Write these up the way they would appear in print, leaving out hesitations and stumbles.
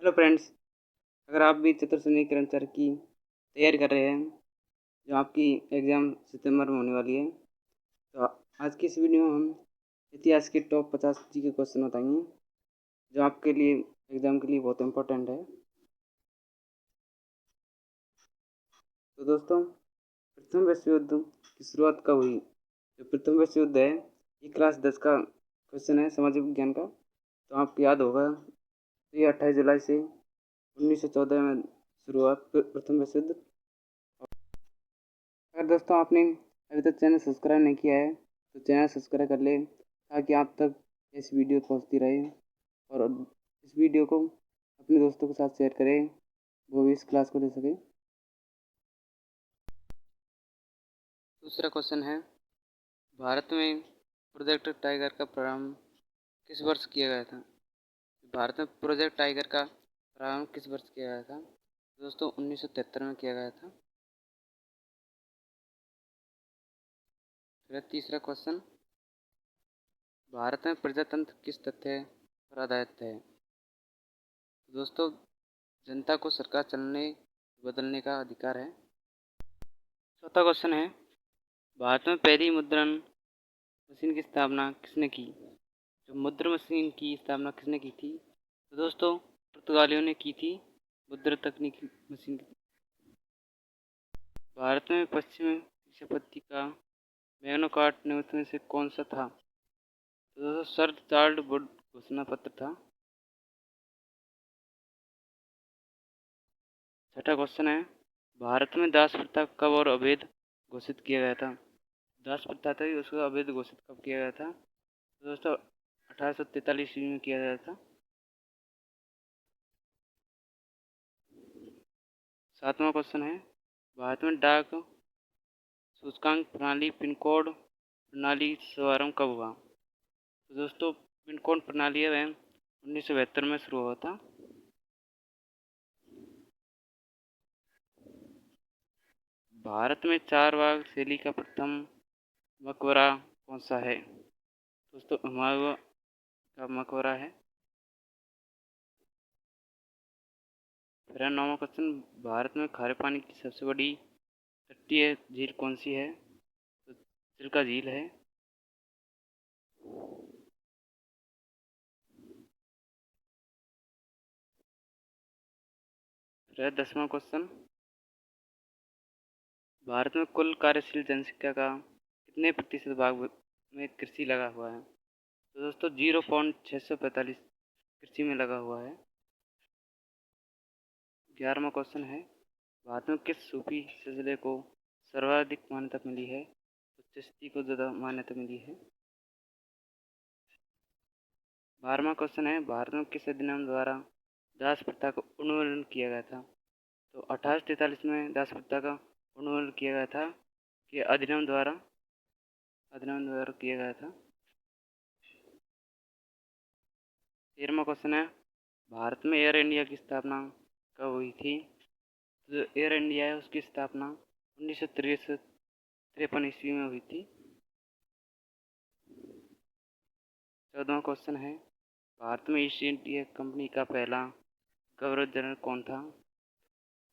Hello friends. अगर आप भी चतुर्श्रेणी कर्मचारी की तैयारी कर रहे हैं जो आपकी एग्ज़ाम सितंबर में होने वाली है, तो आज की इस वीडियो में हम इतिहास के टॉप 50 जी के क्वेश्चन बताएंगे जो आपके लिए एग्ज़ाम के लिए बहुत इम्पोर्टेंट है। तो दोस्तों, प्रथम विश्व युद्ध की शुरुआत कब हुई? जो प्रथम विश्व युद्ध है ये क्लास 10 का क्वेश्चन है, सामाजिक विज्ञान का। तो आपको याद होगा, तो ये 28 जुलाई से 1914 में शुरू हुआ प्रथम विश्व युद्ध। अगर दोस्तों आपने अभी तक चैनल सब्सक्राइब नहीं किया है तो चैनल सब्सक्राइब कर ले ताकि आप तक इस वीडियो पहुंचती रहे, और इस वीडियो को अपने दोस्तों के साथ शेयर करें, वो भी इस क्लास को दे सके। दूसरा क्वेश्चन है, भारत में प्रोजेक्ट टाइगर का प्रारंभ किस वर्ष किया गया था? भारत में प्रोजेक्ट टाइगर का प्रारंभ किस वर्ष किया गया था? दोस्तों 1973 में किया गया था। फिर तीसरा क्वेश्चन, भारत में प्रजातंत्र किस तथ्य पर आधारित है? दोस्तों, जनता को सरकार चलने बदलने का अधिकार है। चौथा क्वेश्चन है, भारत में पहली मुद्रण मशीन की स्थापना किसने की? जो मुद्रण मशीन की स्थापना किसने की थी? तो दोस्तों, पुर्तगालियों ने की थी मुद्रण तकनीकी मशीन की। भारत में पश्चिमी शिक्षा का मैग्ना कार्टा नियमों में से कौन सा था? तो दोस्तों, सर चार्ल्स वुड घोषणा पत्र था। छठा क्वेश्चन है, भारत में दास प्रथा कब और अवैध घोषित किया गया था? दास प्रथा थी उसको अवैध घोषित कब किया गया था? तो दोस्तों 1843 ईस्वी में किया गया था। सातवां क्वेश्चन है, भारत में डाक सूचकांक प्रणाली पिन कोड प्रणाली शुभारंभ कब हुआ? तो दोस्तों, पिन कोड प्रणाली है वह 1972 में शुरू हुआ था। भारत में चार बाग शैली का प्रथम मकबरा कौन सा है? दोस्तों, हुमायूं का मकबरा है। फिर नौवां क्वेश्चन, भारत में खारे पानी की सबसे बड़ी तटीय झील कौन सी है? तो चिल्का झील है। फिर 10वां क्वेश्चन, भारत में कुल कार्यशील जनसंख्या का कितने प्रतिशत भाग में कृषि लगा हुआ है? तो दोस्तों 0.645 कृषि में लगा हुआ है। 11वां क्वेश्चन है, भारत में किस सूफी सिलसिले को सर्वाधिक मान्यता मिली है? तो चिश्ती को ज़्यादा मान्यता मिली है। 12वां क्वेश्चन है, भारत में किस अधिनियम द्वारा दास प्रथा का उन्मूलन किया गया था? तो 1843 में दास प्रथा का उन्मूलन किया गया था, कि अधिनियम द्वारा किया गया था। 13वां क्वेश्चन है, भारत में एयर इंडिया की स्थापना कब हुई थी? जो एयर इंडिया है उसकी स्थापना 1953 ईस्वी में हुई थी। 14वां क्वेश्चन है, भारत में ईस्ट इंडिया कंपनी का पहला गवर्नर जनरल कौन था?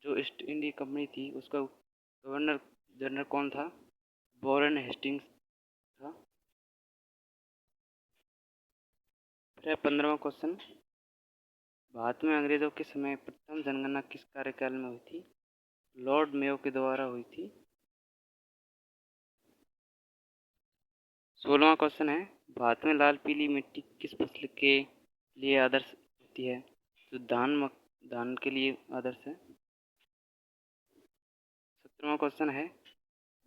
जो ईस्ट इंडिया कंपनी थी उसका गवर्नर जनरल कौन था? वॉरेन हेस्टिंग्स था। फिर 15वां क्वेश्चन, भारत में अंग्रेजों के समय प्रथम जनगणना किस कार्यकाल में हुई थी? लॉर्ड मेयो के द्वारा हुई थी। 16वां क्वेश्चन है, भारत में लाल पीली मिट्टी किस फसल के लिए आदर्श होती है? तो धान के लिए आदर्श है। 17वां क्वेश्चन है,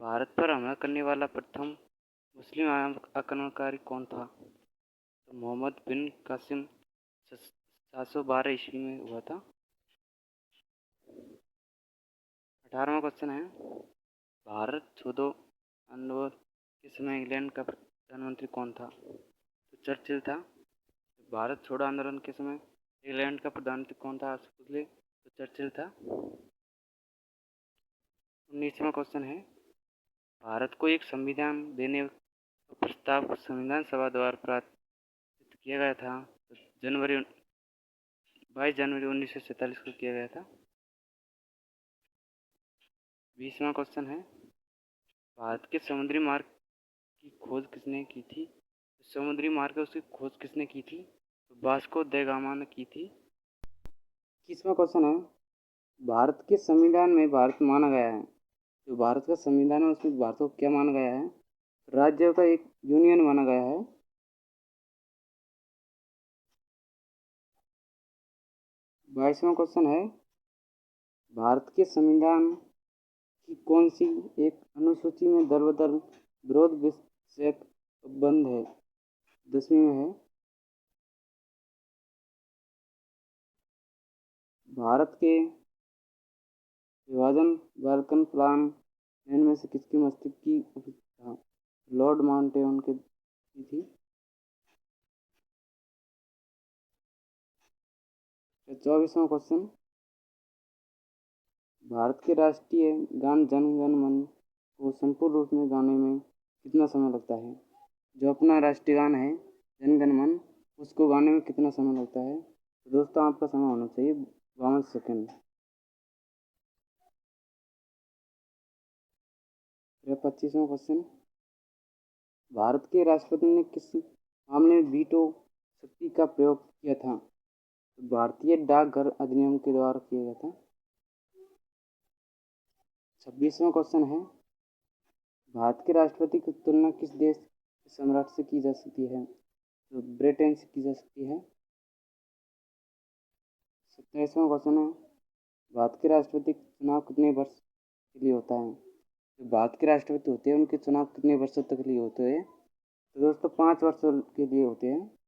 भारत पर हमला करने वाला प्रथम मुस्लिम आक्रमणकारी कौन था? तो मोहम्मद बिन कासिम 712 ईस्वी में हुआ था। 18वां क्वेश्चन है, भारत छोड़ो आंदोलन के समय इंग्लैंड का प्रधानमंत्री कौन था? तो चर्चिल था। भारत छोड़ो आंदोलन के समय इंग्लैंड का प्रधानमंत्री कौन था आपसे पूछ ले तो चर्चिल था। 19वां क्वेश्चन है, भारत को एक संविधान देने का प्रस्ताव संविधान सभा द्वारा पारित किया गया था? तो जनवरी 22 जनवरी 1947 को किया गया था। 20वां क्वेश्चन है, भारत के समुद्री मार्ग की खोज किसने की थी? समुद्री मार्ग है उसकी खोज किसने की थी? तो वास्को द गामा ने की थी। 21वां क्वेश्चन है, भारत के संविधान में भारत माना गया है, जो भारत का संविधान है उसमें भारत को क्या माना गया है? राज्यों का एक यूनियन माना गया है। 22वां क्वेश्चन है, भारत के संविधान की कौन सी एक अनुसूची में दर-बदर विरोध विषयक उपबंध है? 10वीं में है। भारत के विभाजन बाल्कन प्लान इनमें से किसके मस्तिष्क की उपस्थिति था? लॉर्ड माउंटबेटन की थी। 24वां क्वेश्चन, भारत के राष्ट्रीय गान जन गण मन को संपूर्ण रूप में गाने में कितना समय लगता है? जो अपना राष्ट्रीय गान है जन गण मन, उसको गाने में कितना समय लगता है? तो दोस्तों आपका समय होना चाहिए 52 सेकंड। 25वां क्वेश्चन, भारत के राष्ट्रपति ने किस मामले में वीटो शक्ति का प्रयोग किया था? तो भारतीय डाकघर अधिनियम के द्वारा किया गया था। 26वां क्वेश्चन है, भारत के राष्ट्रपति की तुलना किस देश के सम्राट से की जा सकती है? तो ब्रिटेन से की जा सकती है। 27वां क्वेश्चन है, भारत के राष्ट्रपति का चुनाव कितने वर्ष के लिए होता है? जो भारत के राष्ट्रपति होते हैं उनके चुनाव कितने वर्षों तक के लिए होते हैं? तो दोस्तों 5 वर्षों के लिए होते हैं।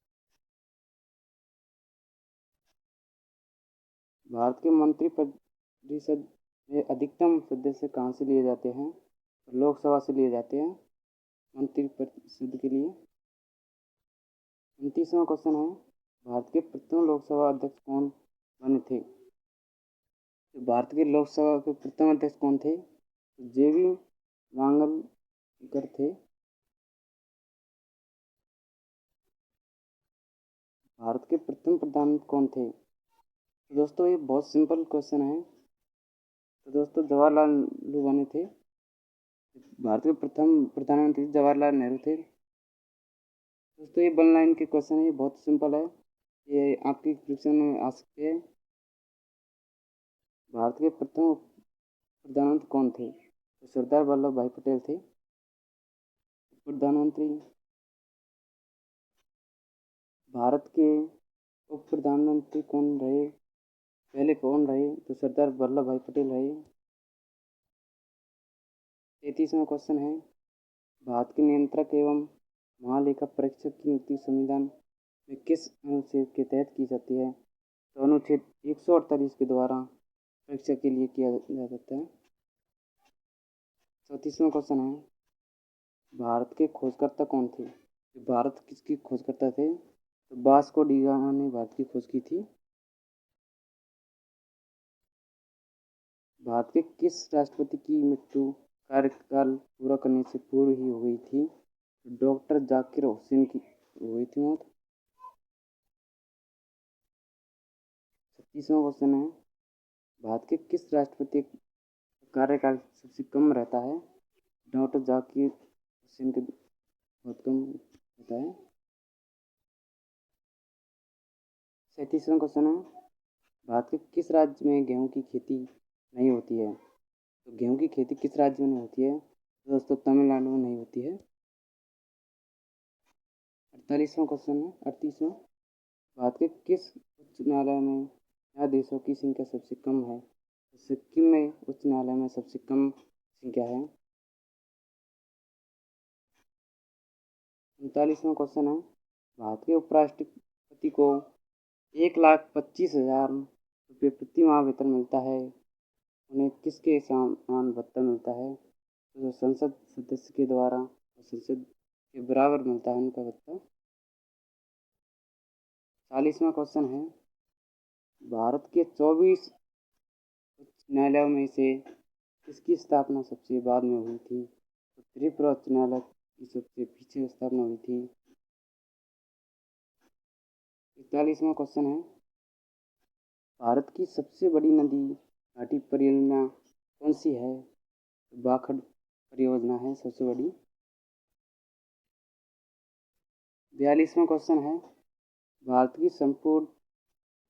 भारत के मंत्रिपरिषद में अधिकतम सदस्य कहाँ से लिए जाते हैं? तो लोकसभा से लिए जाते हैं मंत्रिपरिषद के लिए। 29वां क्वेश्चन है, भारत के प्रथम लोकसभा अध्यक्ष कौन बने थे? तो भारत के लोकसभा के प्रथम अध्यक्ष कौन थे? तो जेबी मांगलकर थे। भारत के प्रथम प्रधानमंत्री कौन थे? तो दोस्तों ये बहुत सिंपल क्वेश्चन है। तो दोस्तों जवाहरलाल नेहरू बने थे। भारत के प्रथम प्रधानमंत्री जवाहरलाल नेहरू थे। दोस्तों ये 1 लाइन के क्वेश्चन है, ये बहुत सिंपल है, ये आपकी एग्जाम में आ सकते हैं। भारत के प्रथम प्रधानमंत्री कौन थे? तो सरदार वल्लभ भाई पटेल थे प्रधानमंत्री। भारत के उप प्रधानमंत्री कौन रहे? पहले कौन रहे? तो सरदार वल्लभ भाई पटेल रहे। 33वां क्वेश्चन है, भारत के नियंत्रक एवं महालेखा परीक्षक की नियुक्ति संविधान में किस अनुच्छेद के तहत की जाती है? तो अनुच्छेद 148 के द्वारा परीक्षा के लिए किया जा सकता है। 34वां क्वेश्चन है, भारत के खोजकर्ता कौन थे? भारत किसकी खोजकर्ता थे? तो वास्को डी गामा ने भारत की खोज की थी। भारत के किस राष्ट्रपति की मृत्यु कार्यकाल पूरा करने से पूर्व ही हो गई थी? डॉक्टर जाकिर हुसैन की हो गई थी मौत। 36वां क्वेश्चन है, भारत के किस राष्ट्रपति का कार्यकाल सबसे कम रहता है? डॉक्टर जाकिर हुसैन के बहुत कम होता है। 37वां क्वेश्चन है, भारत के किस राज्य में गेहूं की खेती नहीं होती है? तो गेहूं की खेती किस राज्य में नहीं होती है? तो दोस्तों तमिलनाडु में नहीं होती है। 38वां क्वेश्चन है, 38वां, भारत के किस उच्च न्यायालय में न्यायाधीशों की संख्या सबसे कम है? तो सिक्किम में उच्च न्यायालय में सबसे कम संख्या है। 39वां क्वेश्चन है, भारत के उपराष्ट्रपति को 1,25,000 रुपये प्रति माह वेतन मिलता है, उन्हें किसके समान भत्ता मिलता है? तो संसद सदस्य के द्वारा संसद के बराबर मिलता है उनका भत्ता। 40वां क्वेश्चन है, भारत के 24 उच्च न्यायालयों में से किसकी स्थापना सबसे बाद में हुई थी? तो त्रिपुरा उच्च न्यायालय की सबसे पीछे स्थापना हुई थी। 41वां क्वेश्चन है, भारत की सबसे बड़ी नदी घाटी परियोजना कौन सी है? बाखड़ परियोजना है सबसे बड़ी। 42वां क्वेश्चन है, भारत की संपूर्ण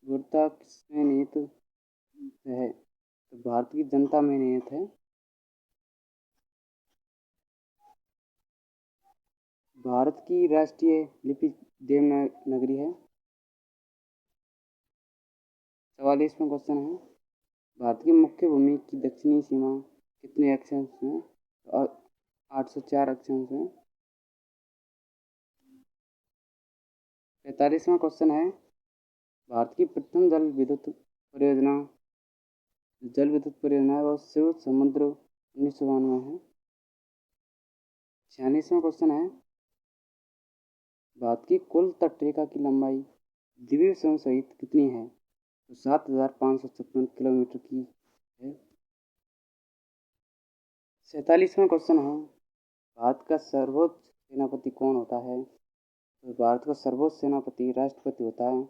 गुणवत्ता किसमें निहित है? तो भारत की जनता में निहित है। भारत की राष्ट्रीय लिपि देवनागरी है। 44वां क्वेश्चन है, भारत की मुख्य भूमि की दक्षिणी सीमा कितने अक्षांश में? और 804 अक्षांश में। 45वां क्वेश्चन है, भारत की प्रथम जल विद्युत परियोजना है वो शिव समुद्र 1992 है। 46वां क्वेश्चन है, भारत की कुल तटरेखा की लंबाई द्वीप समूह सहित कितनी है? तो 7556 किलोमीटर की है। 47वां क्वेश्चन है, भारत का सर्वोच्च सेनापति कौन होता है? तो भारत का सर्वोच्च सेनापति राष्ट्रपति होता है।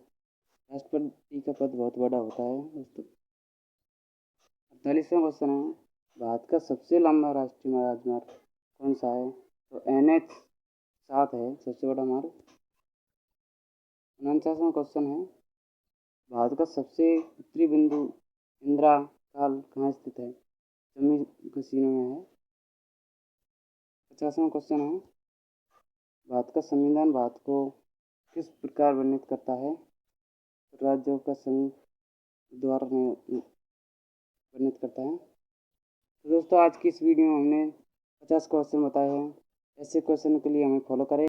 राष्ट्रपति का पद बहुत बड़ा होता है दोस्तों। 48वां क्वेश्चन है, भारत का सबसे लंबा राष्ट्रीय राजमार्ग कौन सा है? तो NH7 है सबसे बड़ा मार्ग। 49वां क्वेश्चन है, भारत का सबसे उत्तरी बिंदु इंदिरा ताल कहाँ स्थित है? जम्मू कश्मीर में है। 50वां क्वेश्चन है, भारत का संविधान भारत को किस प्रकार वर्णित करता है? तो राज्यों का संघ द्वारा वर्णित करता है। तो दोस्तों आज की इस वीडियो में हमने 50 क्वेश्चन बताए हैं। ऐसे क्वेश्चन के लिए हमें फॉलो करें।